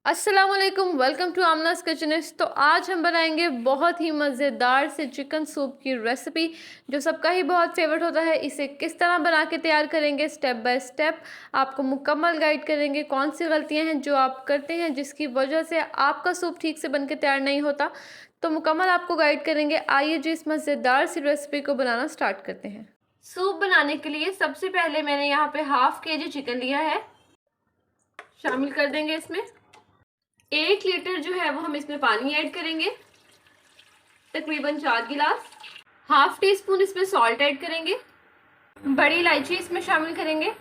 अस्सलाम वालेकुम, welcome to आमनास किचनिस्ट। तो आज हम बनाएंगे बहुत ही मज़ेदार से चिकन सूप की रेसिपी जो सबका ही बहुत फेवरेट होता है। इसे किस तरह बना के तैयार करेंगे, स्टेप बाय स्टेप आपको मुकम्मल गाइड करेंगे। कौन सी गलतियां हैं जो आप करते हैं जिसकी वजह से आपका सूप ठीक से बन के तैयार नहीं होता, तो मुकम्मल आपको गाइड करेंगे। आइए जी इस मज़ेदार सी रेसिपी को बनाना स्टार्ट करते हैं। सूप बनाने के लिए सबसे पहले मैंने यहाँ पे हाफ केजी चिकन लिया है, शामिल कर देंगे इसमें। 1 लीटर जो है वो हम इसमें पानी ऐड करेंगे, तकरीबन 4 गिलास। हाफ टी स्पून इसमें सॉल्ट ऐड करेंगे। बड़ी इलायची इसमें शामिल करेंगे।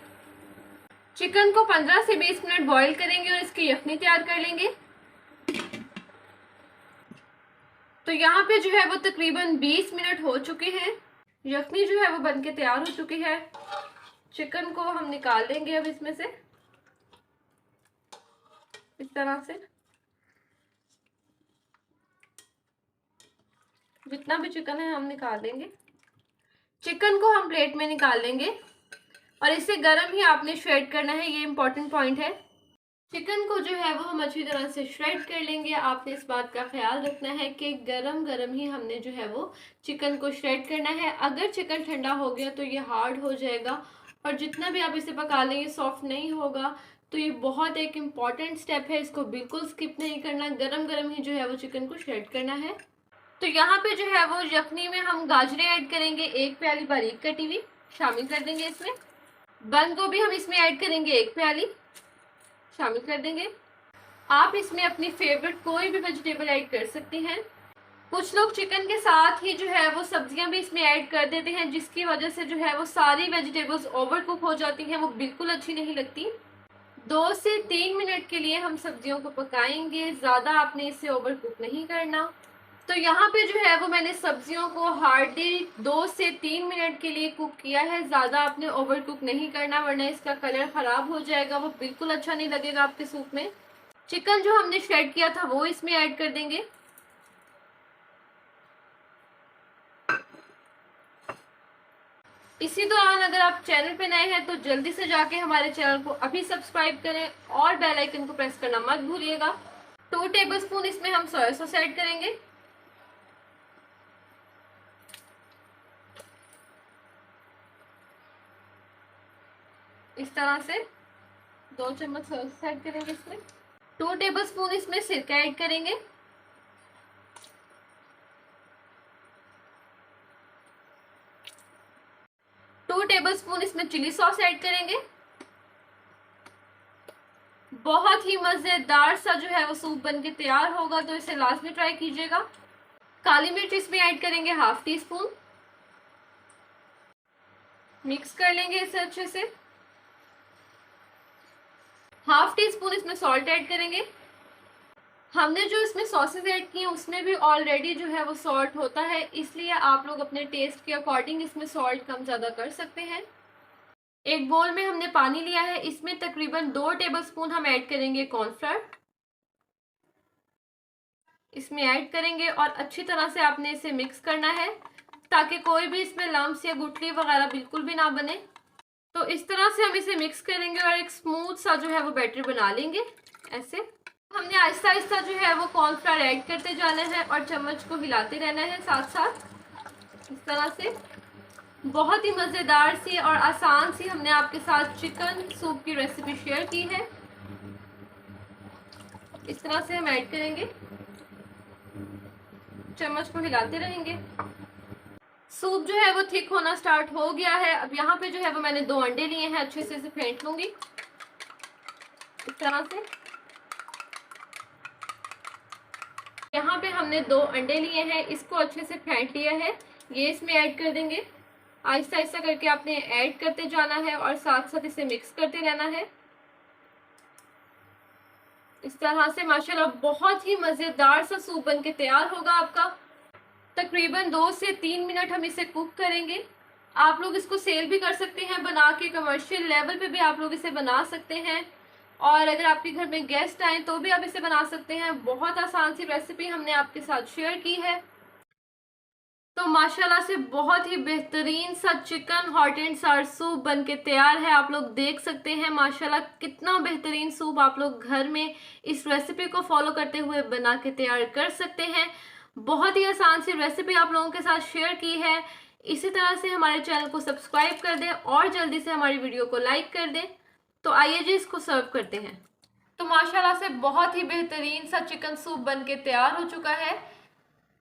चिकन को 15 से 20 मिनट बॉईल करेंगे और इसकी यखनी तैयार कर लेंगे। तो यहाँ पे जो है वो तकरीबन 20 मिनट हो चुके हैं। यखनी जो है वो बन के तैयार हो चुकी है। चिकन को हम निकाल लेंगे अब इसमें से, इस तरह से। जितना भी चिकन है हम निकाल लेंगे। चिकन को हम प्लेट में निकाल लेंगे और इसे गरम ही आपने श्रेड करना है, ये इंपॉर्टेंट पॉइंट है। चिकन को जो है वो हम अच्छी तरह से श्रेड कर लेंगे। आपने इस बात का ख्याल रखना है कि गरम गरम ही हमने जो है वो चिकन को श्रेड करना है। अगर चिकन ठंडा हो गया तो ये हार्ड हो जाएगा और जितना भी आप इसे पका लें ये सॉफ्ट नहीं होगा। तो ये बहुत एक इम्पॉर्टेंट स्टेप है, इसको बिल्कुल स्किप नहीं करना। गरम गरम ही जो है वो चिकन को श्रेड करना है। तो यहाँ पे जो है वो यखनी में हम गाजरें ऐड करेंगे, 1 प्याली बारीक कटी हुई शामिल कर देंगे इसमें। बंद गोभी हम इसमें ऐड करेंगे 1 प्याली, शामिल कर देंगे। आप इसमें अपनी फेवरेट कोई भी वेजिटेबल ऐड कर सकते हैं। कुछ लोग चिकन के साथ ही जो है वो सब्जियां भी इसमें ऐड कर देते हैं, जिसकी वजह से जो है वो सारी वेजिटेबल्स ओवर कुक हो जाती हैं, वो बिल्कुल अच्छी नहीं लगती। 2 से 3 मिनट के लिए हम सब्जियों को पकाएंगे, ज़्यादा आपने इसे ओवर कुक नहीं करना। तो यहाँ पे जो है वो मैंने सब्जियों को हार्डली 2 से 3 मिनट के लिए कुक किया है। ज़्यादा आपने ओवर कुक नहीं करना वरना इसका कलर ख़राब हो जाएगा, वो बिल्कुल अच्छा नहीं लगेगा आपके सूप में। चिकन जो हमने श्रेड किया था वो इसमें ऐड कर देंगे। इसी दौरान अगर आप चैनल पे नए हैं तो जल्दी से जाके हमारे चैनल को अभी सब्सक्राइब करें और बेल आइकन को प्रेस करना मत भूलिएगा। 2 टेबलस्पून इसमें हम सोया सॉस ऐड करेंगे। इस तरह से 2 चम्मच सोया सॉस ऐड करेंगे इसमें। 2 टेबलस्पून इसमें सिरका ऐड करेंगे। टू टेबलस्पून इसमें चिली सॉस ऐड करेंगे। बहुत ही मजेदार सा जो है वो सूप बन के तैयार होगा, तो इसे लाजमी ट्राई कीजिएगा। काली मिर्च इसमें ऐड करेंगे हाफ टी स्पून। मिक्स कर लेंगे इसे अच्छे से। हाफ टी स्पून इसमें सॉल्ट ऐड करेंगे। हमने जो इसमें सॉसेज ऐड किए हैं उसमें भी ऑलरेडी जो है वो सॉल्ट होता है, इसलिए आप लोग अपने टेस्ट के अकॉर्डिंग इसमें सॉल्ट कम ज़्यादा कर सकते हैं। एक बोल में हमने पानी लिया है, इसमें तकरीबन 2 टेबलस्पून हम ऐड करेंगे कॉर्नफ्लोर। इसमें ऐड करेंगे और अच्छी तरह से आपने इसे मिक्स करना है ताकि कोई भी इसमें लम्स या गुठली वगैरह बिल्कुल भी ना बने। तो इस तरह से हम इसे मिक्स करेंगे और एक स्मूथ सा जो है वो बैटर बना लेंगे। ऐसे हमने आहिस्ता आहिस्ता जो है वो कॉर्नफ्लोर ऐड करते जाना है और चम्मच को हिलाते रहना है साथ साथ। इस तरह से बहुत ही मज़ेदार सी और आसान सी हमने आपके साथ चिकन सूप की रेसिपी शेयर की है। इस तरह से हम ऐड करेंगे, चम्मच को हिलाते रहेंगे। सूप जो है वो थिक होना स्टार्ट हो गया है। अब यहाँ पे जो है वो मैंने 2 अंडे लिए हैं, अच्छे से इसे फेंट लूंगी इस तरह से। यहाँ पे हमने 2 अंडे लिए हैं, इसको अच्छे से फेंट लिया है, ये इसमें ऐड कर देंगे। आहिस्ता आहिस्ता करके आपने ऐड करते जाना है और साथ साथ इसे मिक्स करते रहना है इस तरह से। माशाल्लाह बहुत ही मज़ेदार सा सूप बन के तैयार होगा आपका। तकरीबन 2 से 3 मिनट हम इसे कुक करेंगे। आप लोग इसको सेल भी कर सकते हैं बना के, कमर्शियल लेवल पे भी आप लोग इसे बना सकते हैं और अगर आपके घर में गेस्ट आए तो भी आप इसे बना सकते हैं। बहुत आसान सी रेसिपी हमने आपके साथ शेयर की है। तो माशाल्लाह से बहुत ही बेहतरीन सा चिकन हॉट एंड सार सूप बन के तैयार है। आप लोग देख सकते हैं माशाल्लाह कितना बेहतरीन सूप आप लोग घर में इस रेसिपी को फॉलो करते हुए बना के तैयार कर सकते हैं। बहुत ही आसान सी रेसिपी आप लोगों के साथ शेयर की है। इसी तरह से हमारे चैनल को सब्सक्राइब कर दें और जल्दी से हमारी वीडियो को लाइक कर दें। तो आइए जी इसको सर्व करते हैं। तो माशाल्लाह से बहुत ही बेहतरीन सा चिकन सूप बन के तैयार हो चुका है।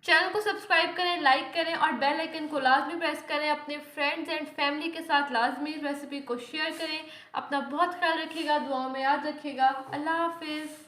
चैनल को सब्सक्राइब करें, लाइक करें और बेल आइकन को लाजमी प्रेस करें। अपने फ्रेंड्स एंड फैमिली के साथ लाजमी रेसिपी को शेयर करें। अपना बहुत ख्याल रखिएगा, दुआओं में याद रखिएगा। अल्लाह हाफिज़।